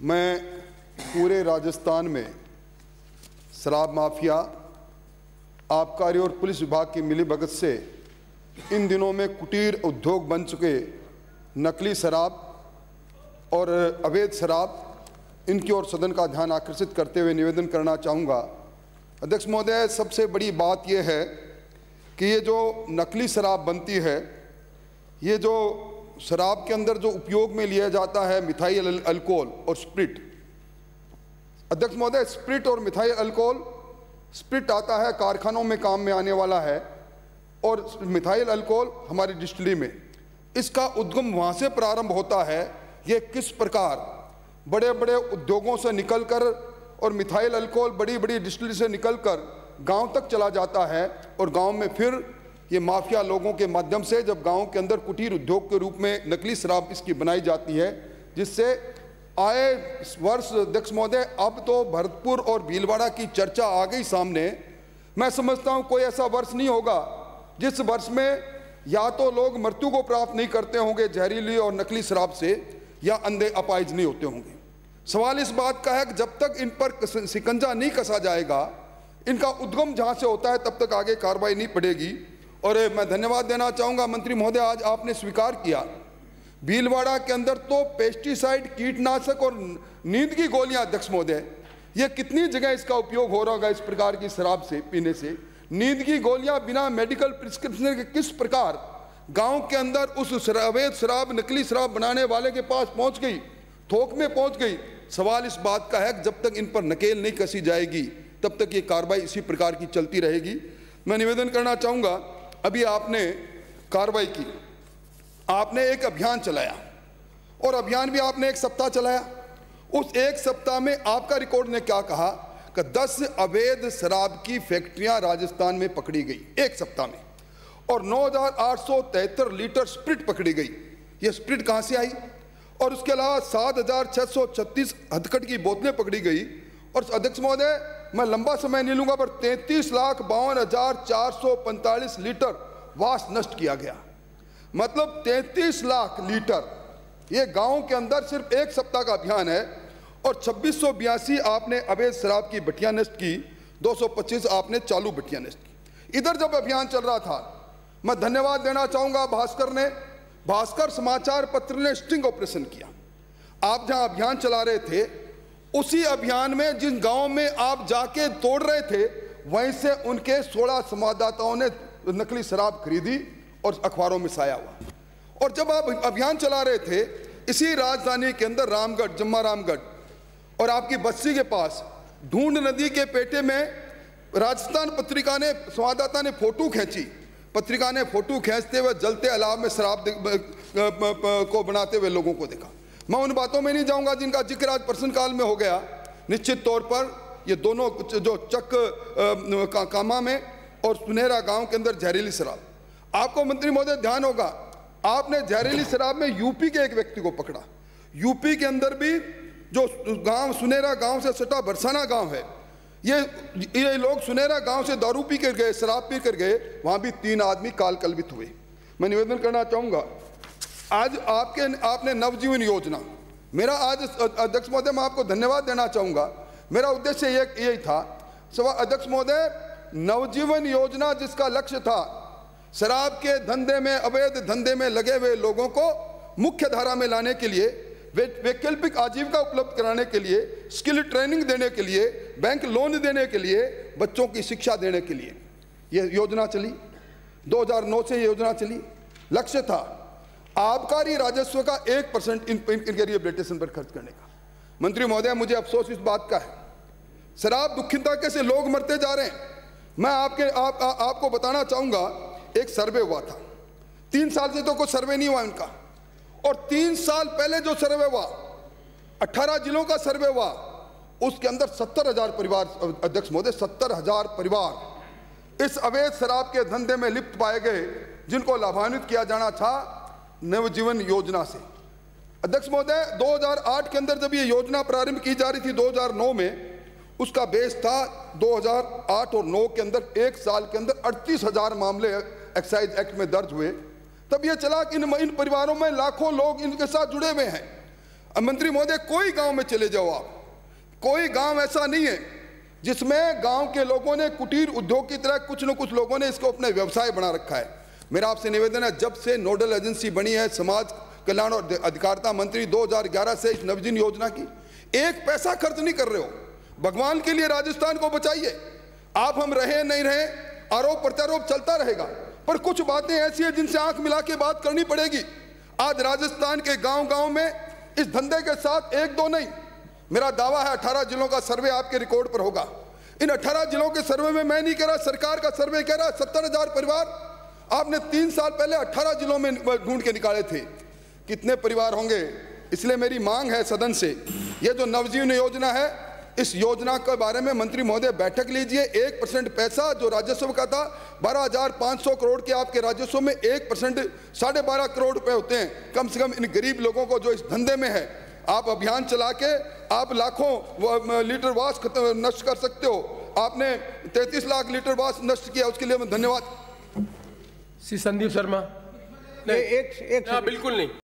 मैं पूरे राजस्थान में शराब माफिया, आबकारी और पुलिस विभाग की मिलीभगत से इन दिनों में कुटीर उद्योग बन चुके नकली शराब और अवैध शराब, इनकी ओर सदन का ध्यान आकर्षित करते हुए निवेदन करना चाहूँगा। अध्यक्ष महोदय, सबसे बड़ी बात यह है कि ये जो नकली शराब बनती है, ये जो शराब के अंदर जो उपयोग में लिया जाता है मिथाइल अल्कोहल और स्प्रिट। अध्यक्ष महोदय, स्प्रिट और मिथाइल अल्कोहल, स्प्रिट आता है कारखानों में काम में आने वाला है और मिथाइल अल्कोहल हमारी डिस्टिलरी में। इसका उद्गम वहाँ से प्रारंभ होता है। ये किस प्रकार बड़े बड़े उद्योगों से निकलकर और मिथाइल अल्कोहल बड़ी बड़ी डिस्टिलरी से निकलकर गांव तक चला जाता है और गांव में फिर ये माफिया लोगों के माध्यम से जब गांव के अंदर कुटीर उद्योग के रूप में नकली शराब इसकी बनाई जाती है, जिससे आए वर्ष अध्यक्ष महोदय अब तो भरतपुर और भीलवाड़ा की चर्चा आ गई सामने। मैं समझता हूं कोई ऐसा वर्ष नहीं होगा जिस वर्ष में या तो लोग मृत्यु को प्राप्त नहीं करते होंगे जहरीली और नकली शराब से, या अंधे अपाहिज नहीं होते होंगे। सवाल इस बात का है कि जब तक इन पर शिकंजा नहीं कसा जाएगा, इनका उद्गम जहां से होता है तब तक आगे कार्रवाई नहीं पड़ेगी। और मैं धन्यवाद देना चाहूँगा मंत्री महोदय, आज आपने स्वीकार किया भीलवाड़ा के अंदर तो पेस्टिसाइड, कीटनाशक और नींद की गोलियां, अध्यक्ष महोदय, ये कितनी जगह इसका उपयोग हो रहा होगा इस प्रकार की शराब से पीने से। नींद की गोलियां बिना मेडिकल प्रिस्क्रिप्शन के किस प्रकार गांव के अंदर उस अवैध शराब, नकली शराब बनाने वाले के पास पहुंच गई, थोक में पहुंच गई। सवाल इस बात का है कि जब तक इन पर नकेल नहीं कसी जाएगी तब तक ये कार्रवाई इसी प्रकार की चलती रहेगी। मैं निवेदन करना चाहूँगा, अभी आपने कार्रवाई की, आपने एक अभियान चलाया और अभियान भी आपने एक सप्ताह चलाया। उस एक सप्ताह में आपका रिकॉर्ड ने क्या कहा कि 10 अवैध शराब की फैक्ट्रियां राजस्थान में पकड़ी गई एक सप्ताह में, और 9,873 लीटर स्प्रिट पकड़ी गई। ये स्प्रिट कहां से आई? और उसके अलावा 7,636 हथकड़ की बोतलें पकड़ी गई। और अध्यक्ष महोदय, मैं लंबा समय नहीं लूंगा, पर 33,52,445 लीटर वास नष्ट किया गया। मतलब 33 लाख लीटर ये गांव के अंदर सिर्फ एक सप्ताह का अभियान है। और 2682 आपने अवैध शराब की भट्टियां नष्ट की, 225 आपने चालू भट्टियां नष्ट की। इधर जब अभियान चल रहा था, मैं धन्यवाद देना चाहूंगा भास्कर समाचार पत्र ने स्टिंग ऑपरेशन किया। आप जहां अभियान चला रहे थे, उसी अभियान में जिन गांव में आप जाके तोड़ रहे थे, वहीं से उनके 16 संवाददाताओं ने नकली शराब खरीदी और अखबारों में साया हुआ। और जब आप अभियान चला रहे थे, इसी राजधानी के अंदर रामगढ़, जम्मा रामगढ़ और आपकी बस्ती के पास ढूंढ नदी के पेटे में राजस्थान पत्रिका ने, संवाददाता ने फोटो खींची। पत्रिका ने फोटो खींचते हुए जलते अलाव में शराब को बनाते हुए लोगों को देखा। मैं उन बातों में नहीं जाऊंगा जिनका जिक्र आज प्रश्नकाल में हो गया। निश्चित तौर पर ये दोनों जो चक कामा में और सुनहरा गांव के अंदर जहरीली शराब, आपको मंत्री महोदय ध्यान होगा, आपने जहरीली शराब में यूपी के एक व्यक्ति को पकड़ा। यूपी के अंदर भी जो गांव सुनहरा गांव से सटा बरसाना गांव है, ये लोग सुनहरा गांव से दारू पी कर गए, शराब पी कर गए, वहां भी 3 आदमी काल कलवित हुए। मैं निवेदन करना चाहूंगा, आज आपने नवजीवन योजना, मेरा आज अध्यक्ष महोदय मैं आपको धन्यवाद देना चाहूंगा। मेरा उद्देश्य यही था अध्यक्ष महोदय, नवजीवन योजना जिसका लक्ष्य था शराब के धंधे में, अवैध धंधे में लगे हुए लोगों को मुख्य धारा में लाने के लिए, वैकल्पिक आजीविका उपलब्ध कराने के लिए, स्किल ट्रेनिंग देने के लिए, बैंक लोन देने के लिए, बच्चों की शिक्षा देने के लिए ये योजना चली। 2009 से ये योजना चली। लक्ष्य था आबकारी राजस्व का 1% इनके रिहेबिलिटेशन पर खर्च करने का। मंत्री महोदय, मुझे अफसोस इस बात का है, शराब दुखिता कैसे लोग मरते जा रहे हैं। मैं आपको बताना चाहूंगा, एक सर्वे हुआ था, 3 साल से तो कोई सर्वे नहीं हुआ इनका। और 3 साल पहले जो सर्वे हुआ, 18 जिलों का सर्वे हुआ, उसके अंदर 70,000 परिवार, अध्यक्ष महोदय 70,000 परिवार इस अवैध शराब के धंधे में लिप्त पाए गए, जिनको लाभान्वित किया जाना था नवजीवन योजना से। अध्यक्ष महोदय, 2008 के अंदर जब ये योजना प्रारंभ की जा रही थी, 2009 में उसका बेस था 2008 और 9 के अंदर एक साल के अंदर 38,000 मामले एक्साइज एक्ट में दर्ज हुए। तब ये चला कि इन परिवारों में लाखों लोग इनके साथ जुड़े हुए हैं। मंत्री महोदय, कोई गांव में चले जाओ आप, कोई गांव ऐसा नहीं है जिसमें गांव के लोगों ने कुटीर उद्योग की तरह कुछ न कुछ लोगों ने इसको अपने व्यवसाय बना रखा है। मेरा आपसे निवेदन है, जब से नोडल एजेंसी बनी है समाज कल्याण और अधिकारिता मंत्री 2011 से इस नवजीवन योजना की, एक पैसा खर्च नहीं कर रहे हो। भगवान के लिए राजस्थान को बचाइए। आप हम रहे नहीं रहे, आरोप प्रत्यारोप चलता रहेगा, पर कुछ बातें ऐसी हैं जिनसे आंख मिला के बात करनी पड़ेगी। आज राजस्थान के गांव गांव में इस धंधे के साथ एक दो नहीं, मेरा दावा है 18 जिलों का सर्वे आपके रिकॉर्ड पर होगा। इन 18 जिलों के सर्वे में मैं नहीं कह रहा, सरकार का सर्वे कह रहा है 70,000 परिवार आपने 3 साल पहले 18 जिलों में ढूंढ के निकाले थे। कितने परिवार होंगे? इसलिए मेरी मांग है सदन से, ये जो नवजीवन योजना है, इस योजना के बारे में मंत्री महोदय बैठक लीजिए। 1% पैसा जो राजस्व का था, 12,500 करोड़ के आपके राजस्व में 1% 12.5 करोड़ रुपए होते हैं। कम से कम इन गरीब लोगों को जो इस धंधे में है, आप अभियान चला के आप लाखों लीटर वास नष्ट कर सकते हो। आपने 33 लाख लीटर वास नष्ट किया, उसके लिए मैं धन्यवाद। श्री संदीप शर्मा। नहीं, एक बिल्कुल नहीं।